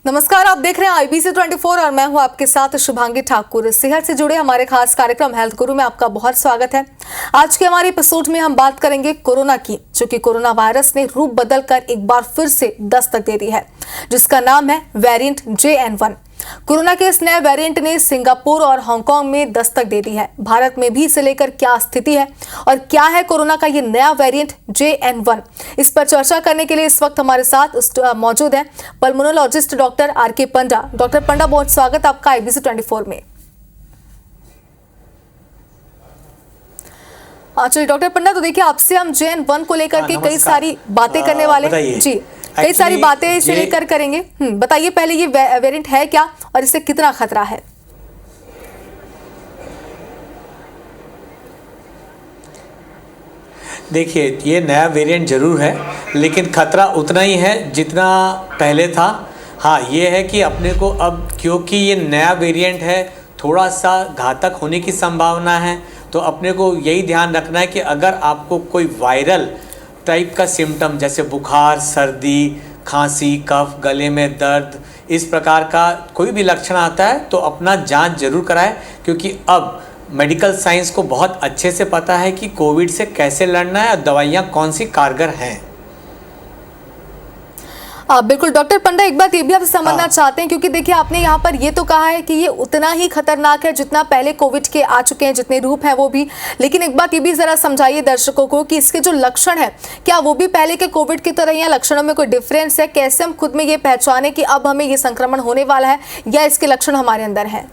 नमस्कार, आप देख रहे हैं IBC 24 और मैं हूं आपके साथ शुभांगी ठाकुर। सेहत से जुड़े हमारे खास कार्यक्रम हेल्थ गुरु में आपका बहुत स्वागत है। आज के हमारे एपिसोड में हम बात करेंगे कोरोना की, जो कि कोरोना वायरस ने रूप बदलकर एक बार फिर से दस्तक दे दी है, जिसका नाम है वेरिएंट JN1। कोरोना के इस नए वेरिएंट ने सिंगापुर और हांगकांग में दस्तक दे दी है। भारत में भी इसे लेकर क्या स्थिति है और क्या है कोरोना का ये नया वेरिएंट JN1, इस पर चर्चा करने के लिए इस वक्त हमारे साथ मौजूद है पल्मोनोलॉजिस्ट डॉक्टर RK पंडा। डॉक्टर पंडा, बहुत स्वागत आपका IBC 24 में। चलिए डॉक्टर पंडा, तो देखिए आपसे हम JN1 को लेकर के कई सारी बातें करने वाले जी, कई सारी बातें इसे लेकर करेंगे। बताइए पहले ये वेरिएंट है क्या और इससे कितना खतरा है? देखिए, ये नया वेरिएंट ज़रूर है, लेकिन ख़तरा उतना ही है जितना पहले था। हाँ, ये है कि अपने को अब, क्योंकि ये नया वेरिएंट है, थोड़ा सा घातक होने की संभावना है। तो अपने को यही ध्यान रखना है कि अगर आपको कोई वायरल टाइप का सिम्टम जैसे बुखार, सर्दी, खांसी, कफ, गले में दर्द, इस प्रकार का कोई भी लक्षण आता है तो अपना जांच जरूर कराएं, क्योंकि अब मेडिकल साइंस को बहुत अच्छे से पता है कि कोविड से कैसे लड़ना है और दवाइयाँ कौन सी कारगर हैं। बिल्कुल डॉक्टर पंडा, एक बात ये भी आपसे समझना चाहते हैं, क्योंकि देखिए आपने यहाँ पर ये तो कहा है कि ये उतना ही खतरनाक है जितना पहले कोविड के आ चुके हैं, जितने रूप हैं वो भी, लेकिन एक बात ये भी जरा समझाइए दर्शकों को कि इसके जो लक्षण है क्या वो भी पहले के कोविड की तरह, या लक्षणों में कोई डिफरेंस है? कैसे हम खुद में ये पहचाने कि अब हमें ये संक्रमण होने वाला है या इसके लक्षण हमारे अंदर है?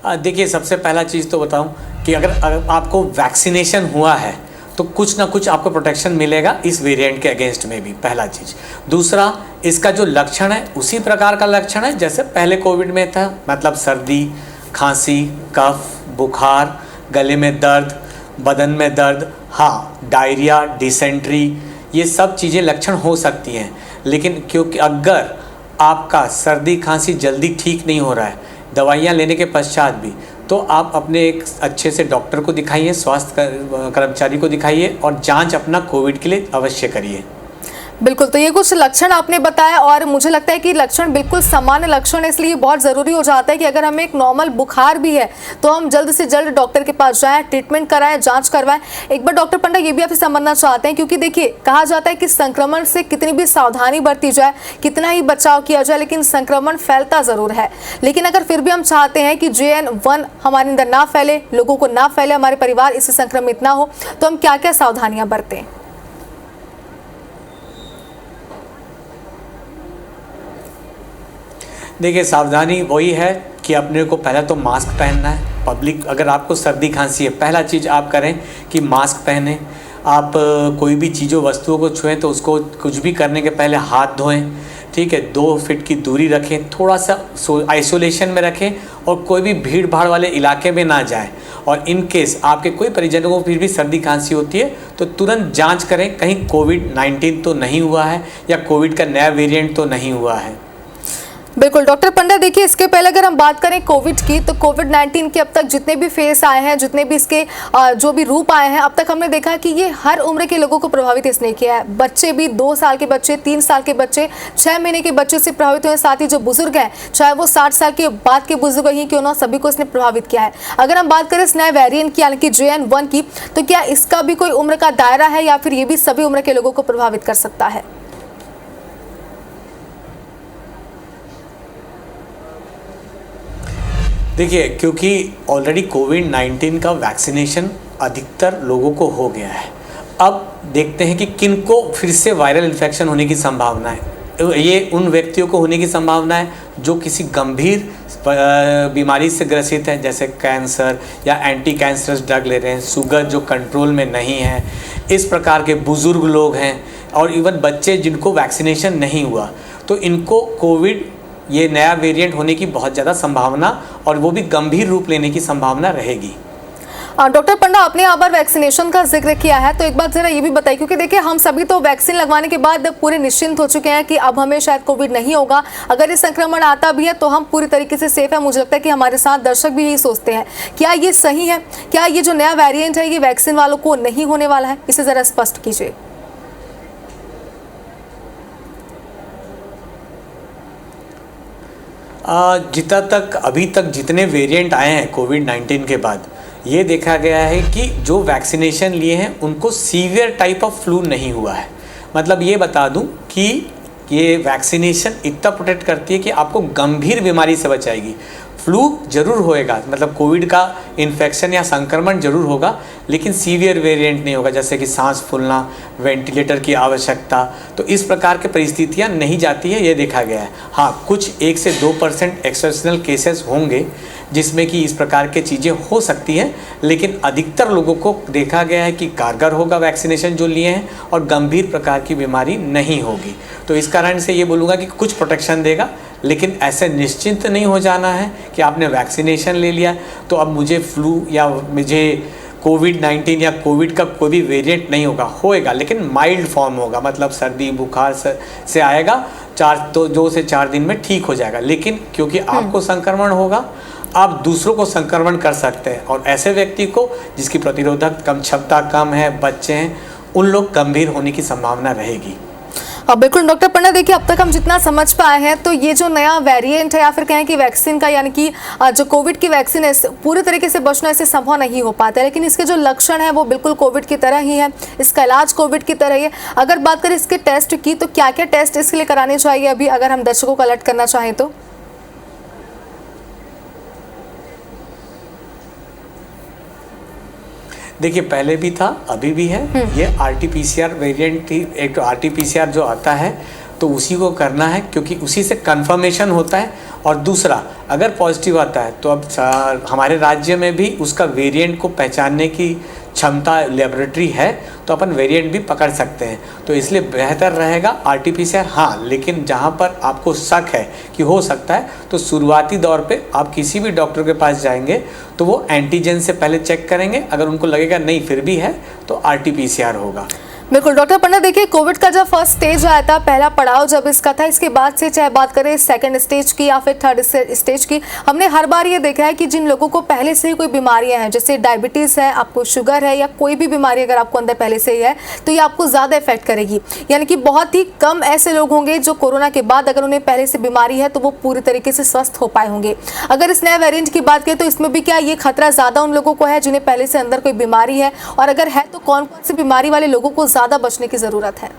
देखिए, सबसे पहला चीज़ तो बताऊं कि अगर आपको वैक्सीनेशन हुआ है तो कुछ ना कुछ आपको प्रोटेक्शन मिलेगा इस वेरिएंट के अगेंस्ट में भी, पहला चीज़। दूसरा, इसका जो लक्षण है उसी प्रकार का लक्षण है जैसे पहले कोविड में था, मतलब सर्दी, खांसी, कफ, बुखार, गले में दर्द, बदन में दर्द, हाँ, डायरिया, डिसेंट्री, ये सब चीज़ें लक्षण हो सकती हैं। लेकिन क्योंकि अगर आपका सर्दी खांसी जल्दी ठीक नहीं हो रहा है दवाइयाँ लेने के पश्चात भी, तो आप अपने एक अच्छे से डॉक्टर को दिखाइए, स्वास्थ्य कर्मचारी को दिखाइए और जांच अपना कोविड के लिए अवश्य करिए। बिल्कुल, तो ये कुछ लक्षण आपने बताया और मुझे लगता है कि लक्षण बिल्कुल सामान्य लक्षण है, इसलिए बहुत ज़रूरी हो जाता है कि अगर हमें एक नॉर्मल बुखार भी है तो हम जल्द से जल्द डॉक्टर के पास जाएं, ट्रीटमेंट कराएं, जांच करवाएं। एक बार डॉक्टर पंडा ये भी आपसे समझना चाहते हैं, क्योंकि देखिए कहा जाता है कि संक्रमण से कितनी भी सावधानी बरती जाए, कितना ही बचाव किया जाए, लेकिन संक्रमण फैलता ज़रूर है। लेकिन अगर फिर भी हम चाहते हैं कि JN1 हमारे अंदर ना फैले, लोगों को ना फैले, हमारे परिवार इससे संक्रमित ना हो, तो हम क्या क्या सावधानियाँ बरतें? देखिए, सावधानी वही है कि अपने को पहले तो मास्क पहनना है। पब्लिक, अगर आपको सर्दी खांसी है, पहला चीज़ आप करें कि मास्क पहनें। आप कोई भी चीज़ों वस्तुओं को छुएं तो उसको कुछ भी करने के पहले हाथ धोएं, ठीक है। 2 फीट की दूरी रखें, थोड़ा सा आइसोलेशन में रखें और कोई भी भीड़ भाड़ वाले इलाके में ना जाएं। और इन केस आपके कोई परिजनों को फिर भी सर्दी खांसी होती है तो तुरंत जाँच करें, कहीं कोविड-19 तो नहीं हुआ है या कोविड का नया वेरिएंट तो नहीं हुआ है। बिल्कुल डॉक्टर पंडा, देखिए इसके पहले अगर हम बात करें कोविड की, तो कोविड-19 के अब तक जितने भी फेस आए हैं, जितने भी इसके जो भी रूप आए हैं, अब तक हमने देखा कि ये हर उम्र के लोगों को प्रभावित इसने किया है। बच्चे भी, 2 साल के बच्चे, 3 साल के बच्चे, 6 महीने के बच्चे से प्रभावित हुए, साथ ही जो बुजुर्ग हैं, चाहे वो 60 साल के बाद के बुजुर्ग ही क्यों ना, सभी को इसने प्रभावित किया है। अगर हम बात करें इस नए वेरिएंट की, यानी कि JN1 की, तो क्या इसका भी कोई उम्र का दायरा है या फिर ये भी सभी उम्र के लोगों को प्रभावित कर सकता है? देखिए, क्योंकि ऑलरेडी कोविड-19 का वैक्सीनेशन अधिकतर लोगों को हो गया है, अब देखते हैं कि किनको फिर से वायरल इन्फेक्शन होने की संभावना है। ये उन व्यक्तियों को होने की संभावना है जो किसी गंभीर बीमारी से ग्रसित हैं, जैसे कैंसर या एंटी कैंसरस ड्रग ले रहे हैं, शुगर जो कंट्रोल में नहीं है, इस प्रकार के बुज़ुर्ग लोग हैं, और इवन बच्चे जिनको वैक्सीनेशन नहीं हुआ, तो इनको कोविड ये नया वेरिएंट होने की बहुत ज़्यादा संभावना और वो भी गंभीर रूप लेने की संभावना रहेगी। डॉक्टर पंडा, आपने यहाँ पर वैक्सीनेशन का जिक्र किया है, तो एक बात जरा ये भी बताइए, क्योंकि देखिए हम सभी तो वैक्सीन लगवाने के बाद पूरे निश्चिंत हो चुके हैं कि अब हमें शायद कोविड नहीं होगा। अगर ये संक्रमण आता भी है तो हम पूरी तरीके से सेफ है। मुझे लगता है कि हमारे साथ दर्शक भी यही सोचते हैं। क्या ये सही है? क्या ये जो नया वेरिएंट है ये वैक्सीन वालों को नहीं होने वाला है? इसे जरा स्पष्ट कीजिए। जितना तक अभी तक जितने वेरिएंट आए हैं कोविड-19 के बाद, ये देखा गया है कि जो वैक्सीनेशन लिए हैं उनको सीवियर टाइप ऑफ फ्लू नहीं हुआ है। मतलब ये बता दूं कि ये वैक्सीनेशन इतना प्रोटेक्ट करती है कि आपको गंभीर बीमारी से बचाएगी। फ्लू जरूर होएगा, मतलब कोविड का इन्फेक्शन या संक्रमण जरूर होगा, लेकिन सीवियर वेरिएंट नहीं होगा, जैसे कि सांस फूलना, वेंटिलेटर की आवश्यकता। तो इस प्रकार की परिस्थितियां नहीं जाती है, ये देखा गया है। हाँ, कुछ 1 से 2% एक्सेप्शनल केसेस होंगे जिसमें कि इस प्रकार के चीज़ें हो सकती हैं, लेकिन अधिकतर लोगों को देखा गया है कि कारगर होगा वैक्सीनेशन जो लिए हैं और गंभीर प्रकार की बीमारी नहीं होगी। तो इस कारण से ये बोलूँगा कि कुछ प्रोटेक्शन देगा, लेकिन ऐसे निश्चिंत नहीं हो जाना है कि आपने वैक्सीनेशन ले लिया तो अब मुझे फ्लू या मुझे कोविड-19 या कोविड का कोई भी वेरिएंट नहीं होगा, लेकिन माइल्ड फॉर्म होगा, मतलब सर्दी बुखार से आएगा, 2 से 4 दिन में ठीक हो जाएगा। लेकिन क्योंकि आपको संक्रमण होगा, आप दूसरों को संक्रमण कर सकते हैं, और ऐसे व्यक्ति को जिसकी प्रतिरोधक क्षमता कम है, बच्चे हैं, उन लोग गंभीर होने की संभावना रहेगी। बिल्कुल डॉक्टर पंडा, देखिए अब तक हम जितना समझ पाए हैं तो ये जो नया वेरिएंट है या फिर कहें कि वैक्सीन का, यानी कि जो कोविड की वैक्सीन है, पूरी तरीके से बचना इससे संभव नहीं हो पाता है, लेकिन इसके जो लक्षण है वो बिल्कुल कोविड की तरह ही है, इसका इलाज कोविड की तरह ही है। अगर बात करें इसके टेस्ट की, तो क्या क्या टेस्ट इसके लिए कराने चाहिए अभी, अगर हम दर्शकों को अलर्ट करना चाहें तो? देखिए, पहले भी था, अभी भी है। ये RT-PCR वेरिएंट की एक RT-PCR जो आता है तो उसी को करना है, क्योंकि उसी से कंफर्मेशन होता है। और दूसरा, अगर पॉजिटिव आता है तो अब हमारे राज्य में भी उसका वेरिएंट को पहचानने की क्षमता लेबोरेटरी है, तो अपन वेरिएंट भी पकड़ सकते हैं। तो इसलिए बेहतर रहेगा RT-PCR। हाँ, लेकिन जहाँ पर आपको शक है कि हो सकता है, तो शुरुआती दौर पे आप किसी भी डॉक्टर के पास जाएंगे तो वो एंटीजन से पहले चेक करेंगे। अगर उनको लगेगा नहीं फिर भी है तो RT-PCR होगा। बिल्कुल डॉक्टर पंडा, देखिए कोविड का जब फर्स्ट स्टेज आया था, पहला पड़ाव जब इसका था, इसके बाद से चाहे बात करें सेकंड स्टेज की या फिर थर्ड स्टेज की, हमने हर बार ये देखा है कि जिन लोगों को पहले से ही कोई बीमारियां हैं, जैसे डायबिटीज़ है, आपको शुगर है, या कोई भी बीमारी अगर आपको अंदर पहले से ही है, तो ये आपको ज़्यादा इफेक्ट करेगी। यानी कि बहुत ही कम ऐसे लोग होंगे जो कोरोना के बाद, अगर उन्हें पहले से बीमारी है, तो वो पूरी तरीके से स्वस्थ हो पाए होंगे। अगर इस नए वेरिएंट की बात करें तो इसमें भी क्या ये खतरा ज़्यादा उन लोगों को है जिन्हें पहले से अंदर कोई बीमारी है, और अगर है तो कौन कौन सी बीमारी वाले लोगों को ज़्यादा बचने की ज़रूरत है?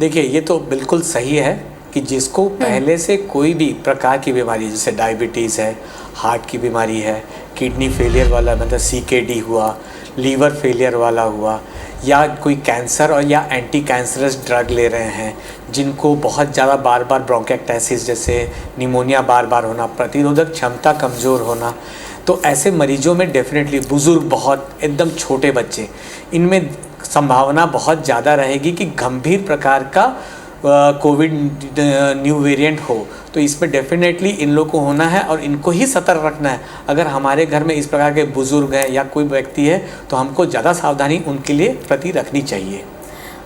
देखिए, ये तो बिल्कुल सही है कि जिसको पहले से कोई भी प्रकार की बीमारी, जैसे डायबिटीज़ है, हार्ट की बीमारी है, किडनी फेलियर वाला मतलब CKD हुआ, लीवर फेलियर वाला हुआ, या कोई कैंसर और या एंटी कैंसरस ड्रग ले रहे हैं, जिनको बहुत ज़्यादा बार बार ब्रोंकाइटिस जैसे निमोनिया बार बार होना, प्रतिरोधक क्षमता कमज़ोर होना, तो ऐसे मरीजों में डेफिनेटली, बुज़ुर्ग, बहुत एकदम छोटे बच्चे, इनमें संभावना बहुत ज़्यादा रहेगी कि गंभीर प्रकार का कोविड न्यू वेरिएंट हो। तो इसमें डेफिनेटली इन लोग को होना है और इनको ही सतर्क रखना है। अगर हमारे घर में इस प्रकार के बुज़ुर्ग हैं या कोई व्यक्ति है तो हमको ज़्यादा सावधानी उनके लिए प्रति रखनी चाहिए।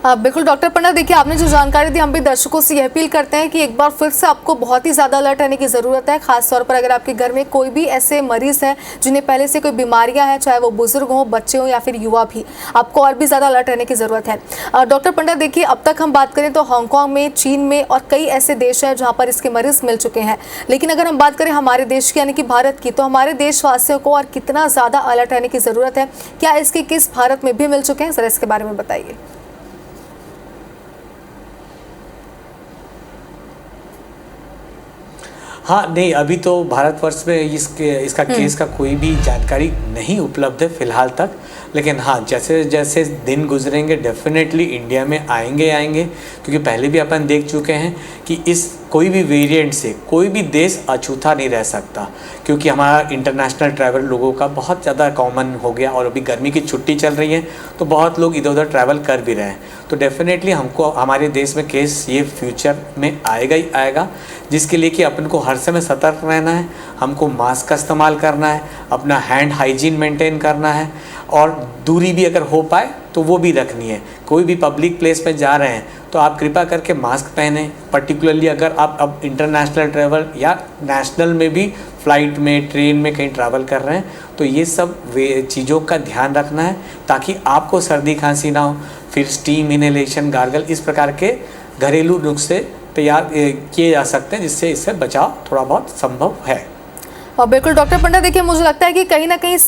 बिल्कुल डॉक्टर पंडा, देखिए आपने जो जानकारी दी, हम भी दर्शकों से यह अपील करते हैं कि एक बार फिर से आपको बहुत ही ज़्यादा अलर्ट रहने की ज़रूरत है। खासतौर पर अगर आपके घर में कोई भी ऐसे मरीज़ हैं जिन्हें पहले से कोई बीमारियां हैं, चाहे वो बुजुर्ग हों, बच्चे हों या फिर युवा भी, आपको और भी ज़्यादा अलर्ट रहने की ज़रूरत है। डॉक्टर पंडा, देखिए अब तक हम बात करें तो हांगकॉन्ग में, चीन में और कई ऐसे देश हैं जहाँ पर इसके मरीज़ मिल चुके हैं, लेकिन अगर हम बात करें हमारे देश की यानी कि भारत की, तो हमारे देशवासियों को और कितना ज़्यादा अलर्ट रहने की ज़रूरत है? क्या इसके केस भारत में भी मिल चुके हैं? ज़रा इसके बारे में बताइए। हाँ, नहीं, अभी तो भारतवर्ष में इसका केस का कोई भी जानकारी नहीं उपलब्ध है फिलहाल तक, लेकिन हाँ, जैसे जैसे दिन गुजरेंगे डेफिनेटली इंडिया में आएंगे, क्योंकि पहले भी अपन देख चुके हैं कि इस कोई भी वेरिएंट से कोई भी देश अछूता नहीं रह सकता, क्योंकि हमारा इंटरनेशनल ट्रैवल लोगों का बहुत ज़्यादा कॉमन हो गया और अभी गर्मी की छुट्टी चल रही है तो बहुत लोग इधर उधर ट्रैवल कर भी रहे हैं। तो डेफिनेटली हमको हमारे देश में केस ये फ्यूचर में आएगा ही आएगा, जिसके लिए कि अपन को हर समय सतर्क रहना है, हमको मास्क का इस्तेमाल करना है, अपना हैंड हाइजीन मेंटेन करना है और दूरी भी अगर हो पाए तो वो भी रखनी है। कोई भी पब्लिक प्लेस में जा रहे हैं तो आप कृपया करके मास्क पहने, पर्टिकुलरली अगर आप अब इंटरनेशनल ट्रैवल या नेशनल में भी फ़्लाइट में ट्रेन में कहीं ट्रैवल कर रहे हैं तो ये सब चीज़ों का ध्यान रखना है ताकि आपको सर्दी खांसी ना हो। फिर स्टीम इनहेलेशन, गार्गल, इस प्रकार के घरेलू नुस्खे तैयार किए जा सकते हैं जिससे इससे बचाव थोड़ा बहुत संभव है। और बिल्कुल डॉक्टर पंडा, देखिए मुझे लगता है कि कहीं ना कहीं इस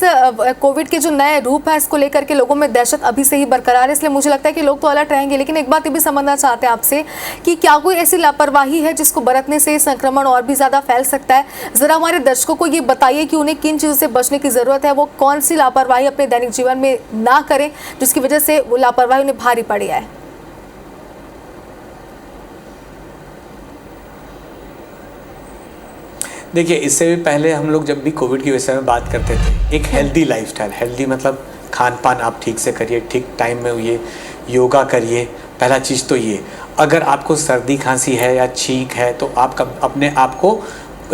कोविड के जो नए रूप है इसको लेकर के लोगों में दहशत अभी से ही बरकरार है, इसलिए मुझे लगता है कि लोग तो अलर्ट रहेंगे। लेकिन एक बात ये भी समझना चाहते हैं आपसे कि क्या कोई ऐसी लापरवाही है जिसको बरतने से संक्रमण और भी ज़्यादा फैल सकता है? ज़रा हमारे दर्शकों को ये बताइए कि उन्हें किन चीज़ों से बचने की ज़रूरत है, वो कौन सी लापरवाही अपने दैनिक जीवन में ना करें जिसकी वजह से वो लापरवाही उन्हें भारी पड़ी है। देखिए, इससे भी पहले हम लोग जब भी कोविड के विषय में बात करते थे, एक हेल्दी लाइफस्टाइल, हेल्दी मतलब खान पान आप ठीक से करिए, ठीक टाइम में हुई, योगा करिए, पहला चीज़ तो ये। अगर आपको सर्दी खांसी है या छींक है तो आप अपने आप को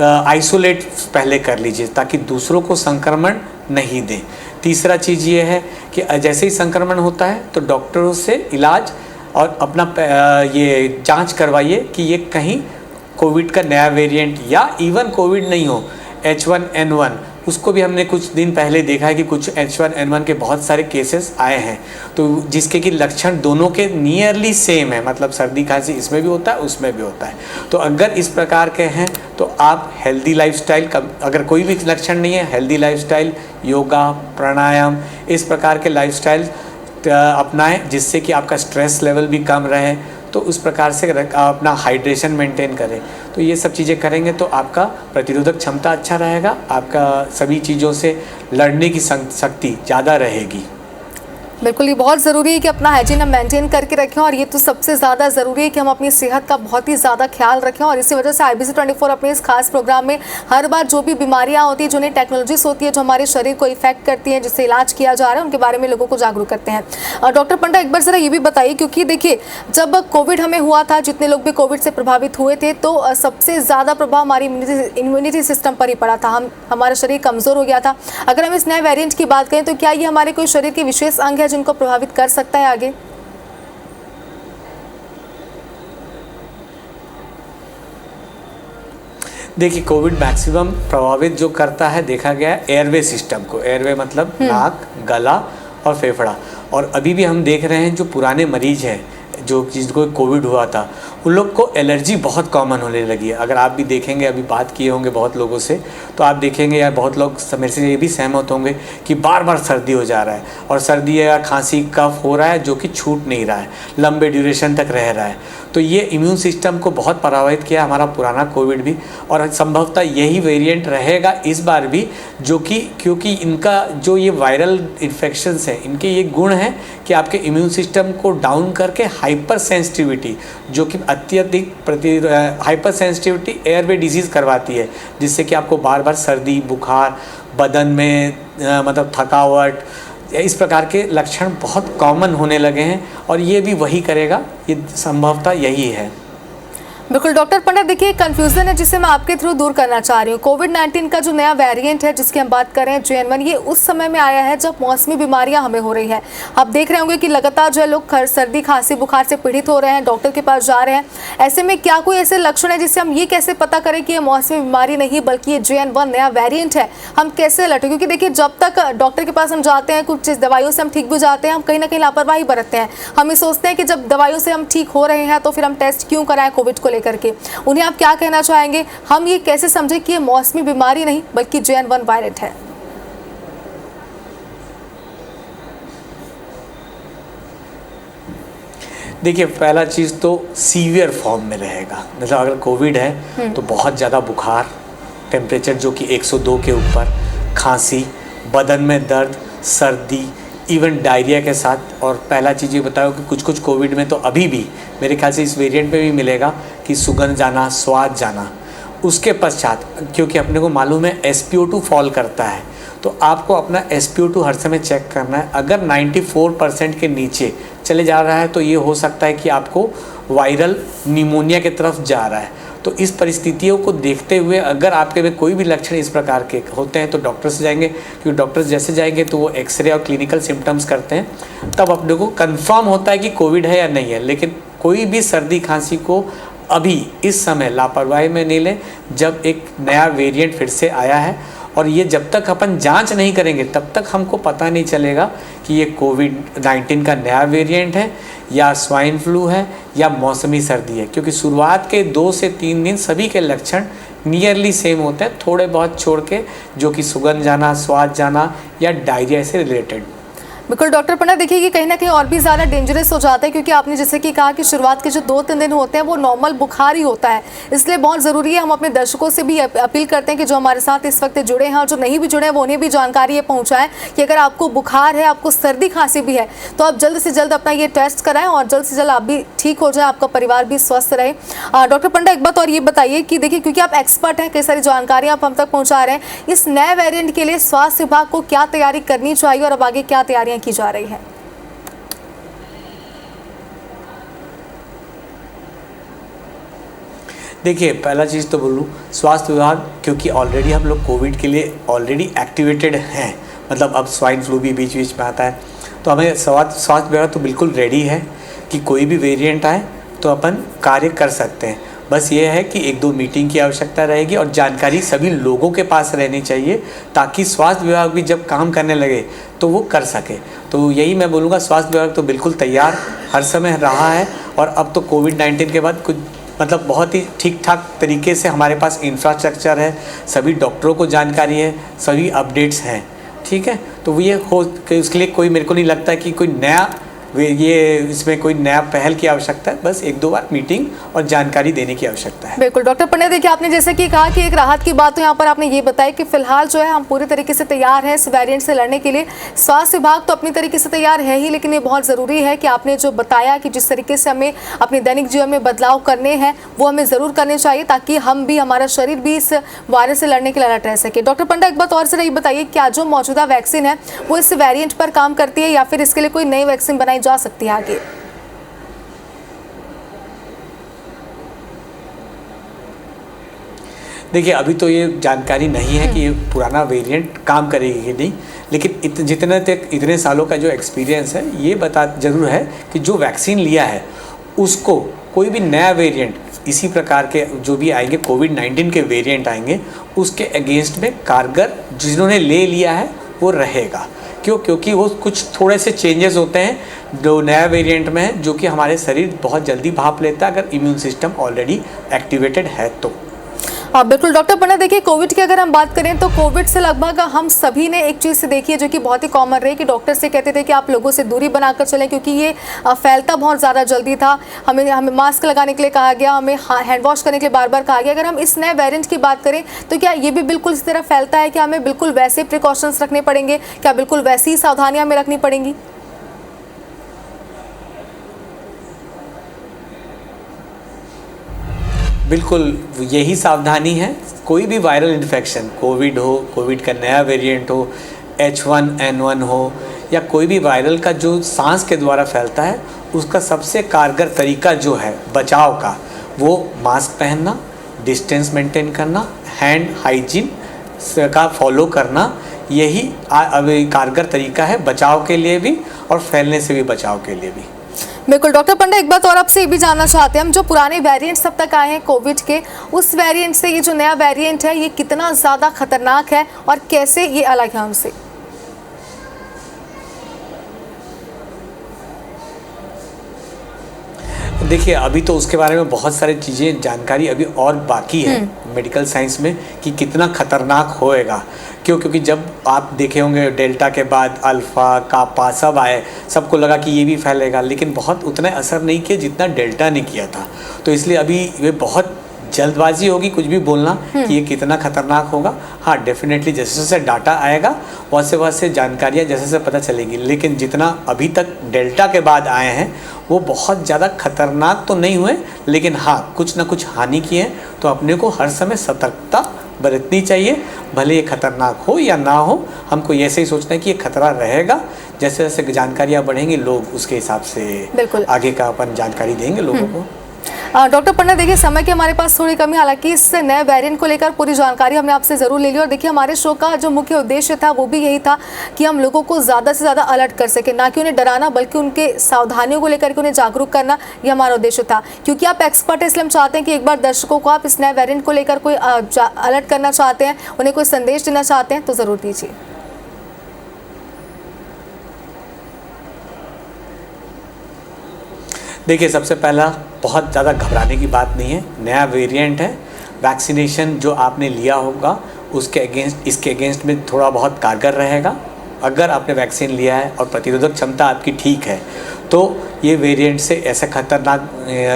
आइसोलेट पहले कर लीजिए ताकि दूसरों को संक्रमण नहीं दें। तीसरा चीज़ ये है कि जैसे ही संक्रमण होता है तो डॉक्टरों से इलाज और अपना ये जांच करवाइए कि ये कहीं कोविड का नया वेरिएंट या इवन कोविड नहीं हो, H1N1, उसको भी हमने कुछ दिन पहले देखा है कि कुछ H1N1 के बहुत सारे केसेस आए हैं तो जिसके कि लक्षण दोनों के नियरली सेम है, मतलब सर्दी खांसी इसमें भी होता है उसमें भी होता है। तो अगर इस प्रकार के हैं तो आप हेल्दी लाइफस्टाइल, अगर कोई भी लक्षण नहीं है, हेल्दी लाइफस्टाइल, योगा, प्राणायाम, इस प्रकार के लाइफस्टाइल अपनाएं जिससे कि आपका स्ट्रेस लेवल भी कम रहे। तो उस प्रकार से अपना हाइड्रेशन मेंटेन करें। तो ये सब चीज़ें करेंगे तो आपका प्रतिरोधक क्षमता अच्छा रहेगा, आपका सभी चीज़ों से लड़ने की शक्ति ज़्यादा रहेगी। बिल्कुल, ये बहुत ज़रूरी है कि अपना हाइजीन हम मेंटेन करके रखें और ये तो सबसे ज़्यादा ज़रूरी है कि हम अपनी सेहत का बहुत ही ज़्यादा ख्याल रखें। और इसी वजह से IBC 24 अपने इस खास प्रोग्राम में हर बार जो भी बीमारियां होती हैं, जो नई टेक्नोलॉजीज होती है जो हमारे शरीर को इफेक्ट करती हैं, जिससे इलाज किया जा रहा है, उनके बारे में लोगों को जागरूक करते हैं। डॉक्टर पंडा, एक बार ज़रा ये भी बताइए, क्योंकि देखिए जब कोविड हमें हुआ था, जितने लोग भी कोविड से प्रभावित हुए थे तो सबसे ज़्यादा प्रभाव हमारी इम्यूनिटी सिस्टम पर ही पड़ा था, हमारा शरीर कमज़ोर हो गया था। अगर हम इस नए वेरिएंट की बात करें तो क्या ये हमारे कोई शरीर के विशेष अंग है जिनको प्रभावित कर सकता है आगे? देखिए, कोविड मैक्सिमम प्रभावित जो करता है देखा गया है एयरवे सिस्टम को। एयरवे मतलब नाक, गला और फेफड़ा। और अभी भी हम देख रहे हैं जो पुराने मरीज हैं जो जिनको कोविड हुआ था उन लोग को एलर्जी बहुत कॉमन होने लगी है। अगर आप भी देखेंगे, अभी बात किए होंगे बहुत लोगों से, तो आप देखेंगे या बहुत लोग मेरे से ये भी सहमत होंगे कि बार बार सर्दी हो जा रहा है और सर्दी या खांसी कफ हो रहा है जो कि छूट नहीं रहा है, लंबे ड्यूरेशन तक रह रहा है। तो ये इम्यून सिस्टम को बहुत प्रभावित किया हमारा पुराना कोविड भी, और संभवतः यही वेरिएंट रहेगा इस बार भी, जो कि क्योंकि इनका जो ये वायरल इन्फेक्शंस हैं इनके ये गुण हैं कि आपके इम्यून सिस्टम को डाउन करके हाइपर सेंसिटिविटी, जो कि अत्यधिक हाइपर सेंसिटिविटी एयरवे डिजीज़ करवाती है, जिससे कि आपको बार बार सर्दी, बुखार, बदन में मतलब थकावट, इस प्रकार के लक्षण बहुत कॉमन होने लगे हैं। और ये भी वही करेगा, ये संभवतः यही है। बिल्कुल डॉक्टर पंडा, देखिए कंफ्यूजन है जिसे मैं आपके थ्रू दूर करना चाह रही हूँ। कोविड-19 का जो नया वेरिएंट है जिसकी हम बात कर रहे हैं JN1, ये उस समय में आया है जब मौसमी बीमारियां हमें हो रही है। आप देख रहे होंगे कि लगातार जो है लोग सर्दी खांसी बुखार से पीड़ित हो रहे हैं, डॉक्टर के पास जा रहे हैं। ऐसे में क्या कोई ऐसे लक्षण है जिससे हम ये कैसे पता करें कि ये मौसमी बीमारी नहीं बल्कि ये JN1 नया वेरियंट है? हम कैसे लटें? क्योंकि देखिए जब तक डॉक्टर के पास हम जाते हैं, कुछ दवाइयों से हम ठीक भी जाते हैं, हम कहीं ना कहीं लापरवाही बरतते हैं। हम ये सोचते हैं कि जब दवाइयों से हम ठीक हो रहे हैं तो फिर हम टेस्ट क्यों कराएं कोविड को लेकर के। उन्हें आप क्या कहना चाहेंगे? हम ये कैसे समझें कि ये मौसमी बीमारी नहीं बल्कि JN1 वायरस है? देखिए, पहला चीज़ तो सीवियर फॉर्म में रहेगा, मतलब अगर कोविड है तो बहुत ज़्यादा बुखार, टेम्परेचर जो कि 102 के ऊपर, खांसी, बदन में दर्द, सर्दी, इवन डायरिया के साथ। और पहला चीज़ ये बताओ कि कुछ कोविड में तो अभी भी मेरे ख्याल से इस वेरिएंट में भी मिलेगा कि सुगंध जाना, स्वाद जाना। उसके पश्चात क्योंकि अपने को मालूम है SpO2 फॉल करता है, तो आपको अपना SpO2 हर समय चेक करना है। अगर 94% के नीचे चले जा रहा है तो ये हो सकता है कि आपको वायरल निमोनिया की तरफ जा रहा है। तो इस परिस्थितियों को देखते हुए अगर आपके में कोई भी लक्षण इस प्रकार के होते हैं तो डॉक्टर से जाएंगे, क्योंकि डॉक्टर जैसे जाएंगे तो वो एक्सरे और क्लिनिकल सिम्टम्स करते हैं, तब अपने को कंफर्म होता है कि कोविड है या नहीं है। लेकिन कोई भी सर्दी खांसी को अभी इस समय लापरवाही में नहीं लें, जब एक नया वेरिएंट फिर से आया है, और ये जब तक अपन जांच नहीं करेंगे तब तक हमको पता नहीं चलेगा कि ये कोविड-19 का नया वेरिएंट है या स्वाइन फ्लू है या मौसमी सर्दी है, क्योंकि शुरुआत के 2 से 3 दिन सभी के लक्षण नियरली सेम होते हैं, थोड़े बहुत छोड़ के, जो कि सुगंध जाना, स्वाद जाना या डायरिया से रिलेटेड। बिल्कुल डॉक्टर पंडा, देखिए कि कहीं ना कहीं और भी ज़्यादा डेंजरस हो जाता है, क्योंकि आपने जैसे कि कहा कि शुरुआत के जो 2-3 दिन होते हैं वो नॉर्मल बुखार ही होता है। इसलिए बहुत ज़रूरी है, हम अपने दर्शकों से भी अपील करते हैं कि जो हमारे साथ इस वक्त जुड़े हैं और जो नहीं भी जुड़े हैं वो उन्हें भी जानकारी ये पहुँचाएँ कि अगर आपको बुखार है, आपको सर्दी खांसी भी है, तो आप जल्द से जल्द अपना ये टेस्ट कराएँ और जल्द से जल्द आप भी ठीक हो जाए, आपका परिवार भी स्वस्थ रहे। डॉक्टर पंडा, एक बात और ये बताइए कि देखिए, क्योंकि आप एक्सपर्ट हैं, कई सारी जानकारी आप हम तक पहुँचा रहे हैं, इस नए वेरिएंट के लिए स्वास्थ्य विभाग को क्या तैयारी करनी चाहिए और अब आगे क्या तैयारियाँ की जा रही हैं? देखिए, पहला चीज़ तो बोलूँ, स्वास्थ्य विभाग क्योंकि ऑलरेडी हम लोग कोविड के लिए ऑलरेडी एक्टिवेटेड हैं, मतलब अब स्वाइन फ्लू भी बीच बीच में आता है, तो हमें स्वास्थ्य विभाग तो बिल्कुल रेडी है कि कोई भी वेरिएंट आए तो अपन कार्य कर सकते हैं। बस ये है कि 1-2 मीटिंग की आवश्यकता रहेगी और जानकारी सभी लोगों के पास रहनी चाहिए, ताकि स्वास्थ्य विभाग भी जब काम करने लगे तो वो कर सके। तो यही मैं बोलूँगा, स्वास्थ्य विभाग तो बिल्कुल तैयार हर समय रहा है, और अब तो कोविड-19 के बाद कुछ मतलब बहुत ही ठीक ठाक तरीके से हमारे पास इंफ्रास्ट्रक्चर है, सभी डॉक्टरों को जानकारी है, सभी अपडेट्स हैं, ठीक है। तो ये हो कि उसके लिए कोई, मेरे को नहीं लगता कि कोई नया ये इसमें कोई नया पहल की आवश्यकता है, बस 1-2 बार मीटिंग और जानकारी देने की आवश्यकता है। बिल्कुल डॉक्टर पंडा, देखिए आपने जैसे कि कहा कि एक राहत की बात, तो यहाँ पर आपने ये बताया कि फिलहाल जो है हम पूरी तरीके से तैयार हैं इस वेरिएंट से लड़ने के लिए। स्वास्थ्य विभाग तो अपनी तरीके से तैयार है ही, लेकिन ये बहुत ज़रूरी है कि आपने जो बताया कि जिस तरीके से हमें अपने दैनिक जीवन में बदलाव करने हैं वो हमें ज़रूर करने चाहिए, ताकि हम भी, हमारा शरीर भी इस वायरस से लड़ने के लिए अलर्ट रह सके। डॉक्टर पंडा, एक बात और से ये बताइए, क्या जो मौजूदा वैक्सीन है वो इस वेरिएंट पर काम करती है या फिर इसके लिए कोई नई वैक्सीन बनाई जा सकती है आगे? देखिए, अभी तो ये जानकारी नहीं है कि ये पुराना वेरिएंट काम करेगी कि नहीं, लेकिन इतने सालों का जो एक्सपीरियंस है ये बता जरूर है कि जो वैक्सीन लिया है उसको कोई भी नया वेरिएंट इसी प्रकार के जो भी आएंगे, कोविड-19 के वेरिएंट आएंगे, उसके अगेंस्ट में कारगर जिन्होंने ले लिया है वो रहेगा। क्योंकि वो कुछ थोड़े से चेंजेस होते हैं जो नया वेरिएंट में है, जो कि हमारे शरीर बहुत जल्दी भाप लेता है अगर इम्यून सिस्टम ऑलरेडी एक्टिवेटेड है तो। बिल्कुल डॉक्टर पंडा, देखिए कोविड की अगर हम बात करें तो कोविड से लगभग हम सभी ने एक चीज़ देखी है जो कि बहुत ही कॉमन रही, कि डॉक्टर से कहते थे कि आप लोगों से दूरी बनाकर चलें, क्योंकि ये फैलता बहुत ज़्यादा जल्दी था। हमें मास्क लगाने के लिए कहा गया, हमें हैंड वॉश करने के लिए बार बार कहा गया। अगर हम इस नए वेरिएंट की बात करें तो क्या ये भी बिल्कुल इस तरह फैलता है कि हमें बिल्कुल वैसे प्रिकॉशंस रखने पड़ेंगे, क्या बिल्कुल वैसी ही सावधानियाँ हमें रखनी पड़ेंगी? बिल्कुल यही सावधानी है। कोई भी वायरल इन्फेक्शन, कोविड हो, कोविड का नया वेरिएंट हो, H1N1 हो, या कोई भी वायरल का जो सांस के द्वारा फैलता है, उसका सबसे कारगर तरीका जो है बचाव का, वो मास्क पहनना, डिस्टेंस मेंटेन करना, हैंड हाइजीन का फॉलो करना, यही कारगर तरीका है बचाव के लिए भी और फैलने से भी बचाव के लिए भी। बिल्कुल डॉक्टर पंडा, एक बात और आपसे ये भी जानना चाहते हैं हम, जो पुराने वेरिएंट्स अब तक आए हैं कोविड के, उस वेरिएंट से ये जो नया वेरिएंट है ये कितना ज़्यादा खतरनाक है और कैसे ये अलग है उनसे? देखिए, अभी तो उसके बारे में बहुत सारी चीज़ें जानकारी अभी और बाकी है मेडिकल साइंस में कि कितना खतरनाक होएगा। क्योंकि जब आप देखे होंगे डेल्टा के बाद अल्फ़ा, कापा सब आए, सबको लगा कि ये भी फैलेगा, लेकिन बहुत उतना असर नहीं किया जितना डेल्टा ने किया था। तो इसलिए अभी ये बहुत जल्दबाजी होगी कुछ भी बोलना कि ये कितना खतरनाक होगा। हाँ, डेफिनेटली जैसे जैसे डाटा आएगा वैसे वैसे जानकारियाँ जैसे जैसे पता चलेगी, लेकिन जितना अभी तक डेल्टा के बाद आए हैं वो बहुत ज़्यादा खतरनाक तो नहीं हुए, लेकिन हाँ कुछ ना कुछ हानि की है। तो अपने को हर समय सतर्कता बरतनी चाहिए, भले ये खतरनाक हो या ना हो। हमको ऐसे ही सोचना है कि ये खतरा रहेगा। जैसे जैसे जानकारियाँ बढ़ेंगी लोग उसके हिसाब से आगे का अपन जानकारी देंगे लोगों को। डॉक्टर पंडा, देखिए समय की हमारे पास थोड़ी कमी, हालांकि इस नए वेरिएंट को लेकर पूरी जानकारी हमने आपसे ज़रूर ले ली। और देखिए हमारे शो का जो मुख्य उद्देश्य था वो भी यही था कि हम लोगों को ज़्यादा से ज़्यादा अलर्ट कर सके, ना कि उन्हें डराना बल्कि उनके सावधानियों को लेकर के उन्हें जागरूक करना, ये हमारा उद्देश्य था। क्योंकि आप एक्सपर्ट है, इसलिए हम चाहते हैं कि एक बार दर्शकों को आप इस नए वेरिएंट को लेकर कोई अलर्ट करना चाहते हैं, उन्हें कोई संदेश देना चाहते हैं तो ज़रूर दीजिए। देखिए, सबसे पहला बहुत ज़्यादा घबराने की बात नहीं है। नया वेरिएंट है, वैक्सीनेशन जो आपने लिया होगा उसके अगेंस्ट, इसके अगेंस्ट में थोड़ा बहुत कारगर रहेगा। अगर आपने वैक्सीन लिया है और प्रतिरोधक क्षमता आपकी ठीक है तो ये वेरिएंट से ऐसा खतरनाक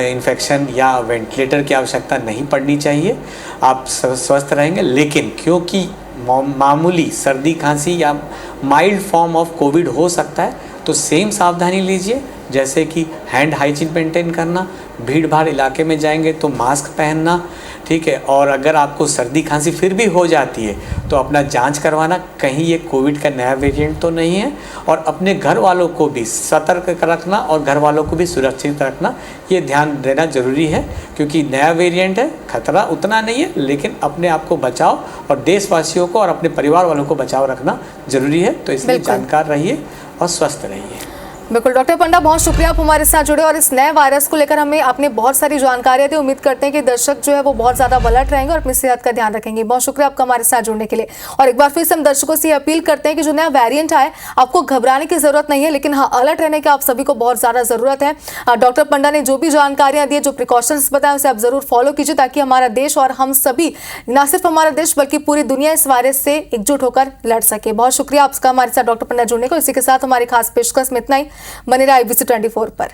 इन्फेक्शन या वेंटिलेटर की आवश्यकता नहीं पड़नी चाहिए, आप स्वस्थ रहेंगे। लेकिन क्योंकि मामूली सर्दी खांसी या माइल्ड फॉर्म ऑफ कोविड हो सकता है तो सेम सावधानी लीजिए, जैसे कि हैंड हाइजीन मेंटेन करना, भीड़ भाड़ इलाके में जाएंगे तो मास्क पहनना, ठीक है। और अगर आपको सर्दी खांसी फिर भी हो जाती है तो अपना जांच करवाना, कहीं ये कोविड का नया वेरिएंट तो नहीं है। और अपने घर वालों को भी सतर्क रखना और घर वालों को भी सुरक्षित रखना, ये ध्यान देना ज़रूरी है। क्योंकि नया वेरिएंट है, खतरा उतना नहीं है, लेकिन अपने आप को बचाओ और देशवासियों को और अपने परिवार वालों को बचाव रखना ज़रूरी है। तो इसलिए जानकार रहिए और स्वस्थ रहिए। बिल्कुल डॉक्टर पंडा, बहुत शुक्रिया आप हमारे साथ जुड़े और इस नए वायरस को लेकर हमें आपने बहुत सारी जानकारियां दी। उम्मीद करते हैं कि दर्शक जो है वो बहुत ज़्यादा अलर्ट रहेंगे और अपनी सेहत का ध्यान रखेंगे। बहुत शुक्रिया आपका हमारे साथ जुड़ने के लिए। और एक बार फिर से हम दर्शकों से अपील करते हैं कि जो नया वेरिएंट आए आपको घबराने की जरूरत नहीं है, लेकिन हाँ अलर्ट रहने की आप सभी को बहुत ज़्यादा ज़रूरत है। डॉक्टर पंडा ने जो भी जानकारियाँ दी, जो प्रिकॉशंस बताए उसे आप ज़रूर फॉलो कीजिए, ताकि हमारा देश और हम सभी, न सिर्फ हमारा देश बल्कि पूरी दुनिया इस वायरस से एकजुट होकर लड़ सके। बहुत शुक्रिया आपका हमारे साथ डॉक्टर पंडा जुड़ने को। इसी के साथ हमारी खास पेशकश में इतना ही। बने रहा IBC 24 पर।